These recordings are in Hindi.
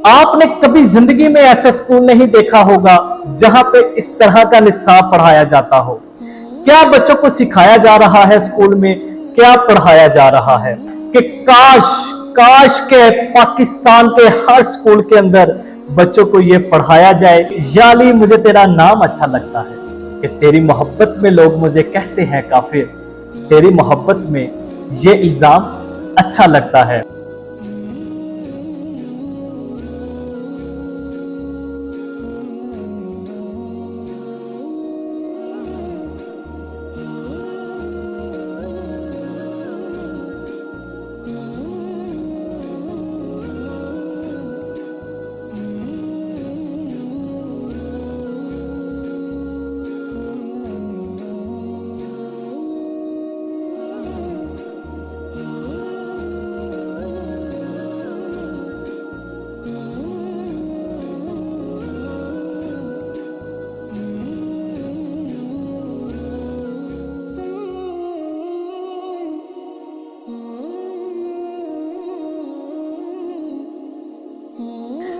आपने कभी जिंदगी में ऐसा स्कूल नहीं देखा होगा जहां पे इस तरह का निसाब पढ़ाया जाता हो। क्या बच्चों को सिखाया जा रहा है स्कूल में, क्या पढ़ाया जा रहा है कि काश काश के पाकिस्तान के हर स्कूल के अंदर बच्चों को यह पढ़ाया जाए, या अली मुझे तेरा नाम अच्छा लगता है कि तेरी मोहब्बत में लोग मुझे कहते हैं काफिर, तेरी मोहब्बत में ये इल्जाम अच्छा लगता है।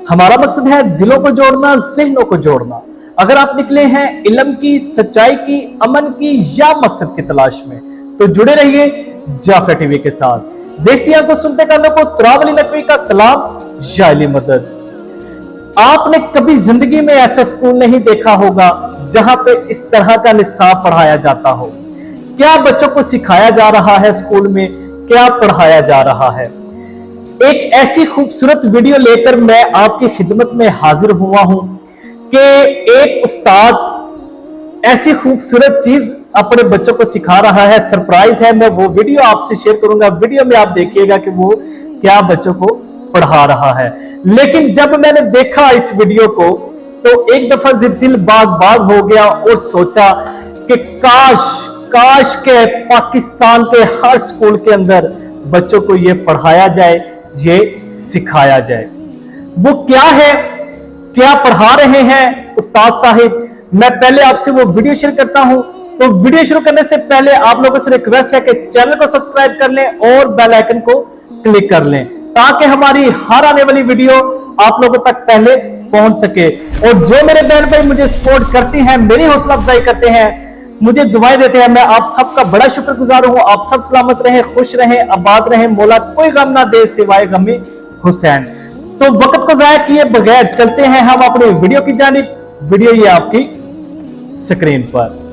हमारा मकसद है दिलों को जोड़ना, ज़हनों को जोड़ना। अगर आप निकले हैं इल्म की, सच्चाई की, अमन की या मकसद की तलाश में, तो जुड़े रहिए जाफर टीवी के साथ। देखती आंखों सुनते कानों को तुरावली नकवी का सलाम, या अली मदद। आपने कभी जिंदगी में ऐसा स्कूल नहीं देखा होगा जहां पे इस तरह का निसाब पढ़ाया जाता हो। क्या बच्चों को सिखाया जा रहा है स्कूल में, क्या पढ़ाया जा रहा है। एक ऐसी खूबसूरत वीडियो लेकर मैं आपकी खिदमत में हाजिर हुआ हूं कि एक उस्ताद ऐसी खूबसूरत चीज अपने बच्चों को सिखा रहा है। सरप्राइज है, मैं वो वीडियो आपसे शेयर करूंगा। वीडियो में आप देखिएगा कि वो क्या बच्चों को पढ़ा रहा है। लेकिन जब मैंने देखा इस वीडियो को तो एक दफा दिल बाग बाग हो गया और सोचा कि काश काश के पाकिस्तान के हर स्कूल के अंदर बच्चों को ये पढ़ाया जाए, ये सिखाया जाए। वो क्या है, क्या पढ़ा रहे हैं उस्ताद साहिब, मैं पहले आपसे वो वीडियो शेयर करता हूं। तो वीडियो शुरू करने से पहले आप लोगों से रिक्वेस्ट है कि चैनल को सब्सक्राइब कर लें और बेल आइकन को क्लिक कर लें, ताकि हमारी हर आने वाली वीडियो आप लोगों तक पहले पहुंच सके। और जो मेरे बहन भाई मुझे सपोर्ट करती हैं, मेरी हौसला अफजाई करते हैं, मुझे दुआएं देते हैं, मैं आप सबका बड़ा शुक्रगुजार हूं। आप सब सलामत रहें, खुश रहें, आबाद रहें, मौला कोई गम ना दे सिवाय गमे हुसैन। तो वक्त को जाया किए बगैर चलते हैं हम अपनी वीडियो की जानिब। वीडियो ये आपकी स्क्रीन पर।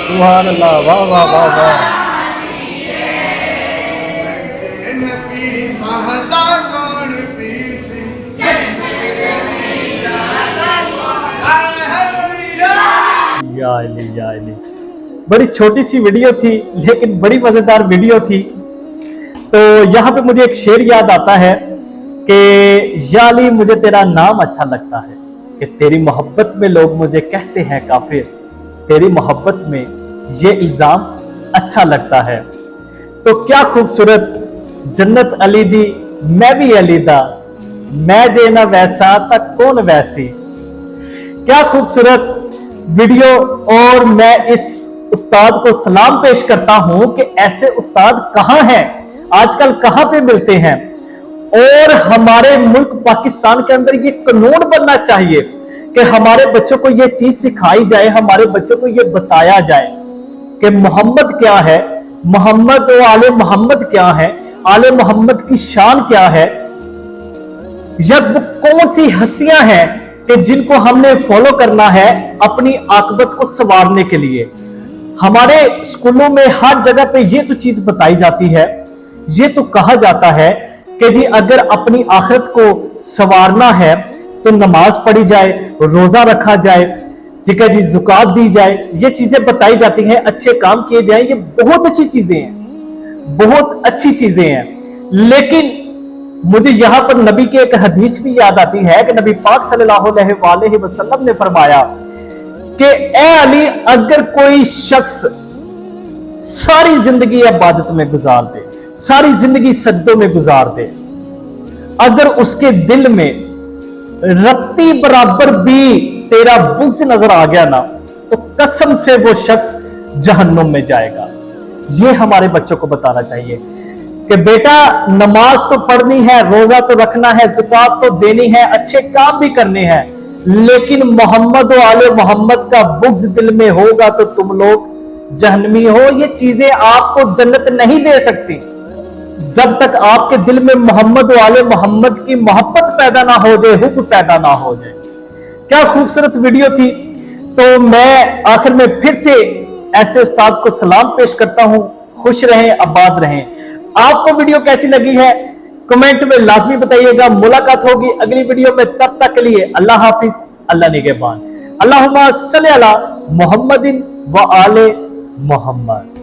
सुभान अल्लाह, वाह वाह वाह वाह। या अली। बड़ी छोटी सी वीडियो थी लेकिन बड़ी मजेदार वीडियो थी। तो यहाँ पे मुझे एक शेर याद आता है कि या अली मुझे तेरा नाम अच्छा लगता है कि तेरी मोहब्बत में लोग मुझे कहते हैं काफिर, तेरी मोहब्बत में ये इल्जाम अच्छा लगता है। तो क्या खूबसूरत जन्नत अली दी, मैं भी अली दा, मैं जे ना वैसा तक कौन वैसी। क्या खूबसूरत वीडियो। और मैं इस उस्ताद को सलाम पेश करता हूं कि ऐसे उस्ताद कहां हैं आजकल, कहां पे मिलते हैं। और हमारे मुल्क पाकिस्तान के अंदर ये कानून बनना चाहिए कि हमारे बच्चों को ये चीज सिखाई जाए, हमारे बच्चों को ये बताया जाए कि मोहम्मद क्या है, मोहम्मद और आले मोहम्मद क्या है, आले मोहम्मद की शान क्या है, या वो कौन सी हस्तियां हैं कि जिनको हमने फॉलो करना है अपनी आकबत को संवारने के लिए। हमारे स्कूलों में हर जगह पे ये तो चीज बताई जाती है, ये तो कहा जाता है कि जी अगर अपनी आखिरत को संवारना है तो नमाज पढ़ी जाए, रोजा रखा जाए, ठीक है जी, ज़ुकात दी जाए, ये चीजें बताई जाती हैं, अच्छे काम किए जाए। ये बहुत अच्छी चीजें हैं, बहुत अच्छी चीजें हैं। मुझे यहां पर नबी की एक हदीस भी याद आती है कि नबी पाक सल्लल्लाहु अलैहि वसल्लम ने फरमाया कि ए अली, अगर कोई शख्स सारी जिंदगी इबादत में गुजार दे, सारी जिंदगी सजदों में गुजार दे, अगर उसके दिल में रत्ती बराबर भी तेरा बुग़्ज़ नजर आ गया ना, तो कसम से वो शख्स जहन्नुम में जाएगा। ये हमारे बच्चों को बताना चाहिए कि बेटा नमाज तो पढ़नी है, रोजा तो रखना है, ज़कात तो देनी है, अच्छे काम भी करने हैं, लेकिन मोहम्मद और आले मोहम्मद का बुग़्ज़ दिल में होगा तो तुम लोग जहन्नमी हो। ये चीजें आपको जन्नत नहीं दे सकती जब तक आपके दिल में मोहम्मद और आले मोहम्मद की मोहब्बत पैदा ना हो जाए, हुब्ब पैदा ना हो जाए। क्या खूबसूरत वीडियो थी। तो मैं आखिर में फिर से ऐसे उस्ताद को सलाम पेश करता हूं। खुश रहें, आबाद रहें। आपको वीडियो कैसी लगी है कमेंट में लाजमी बताइएगा। मुलाकात होगी अगली वीडियो में, तब तक के लिए अल्लाह हाफिज, अल्लाह निगहबान। अल्लाहुम्मा सल्ली अला मुहम्मदिन व आले मोहम्मद।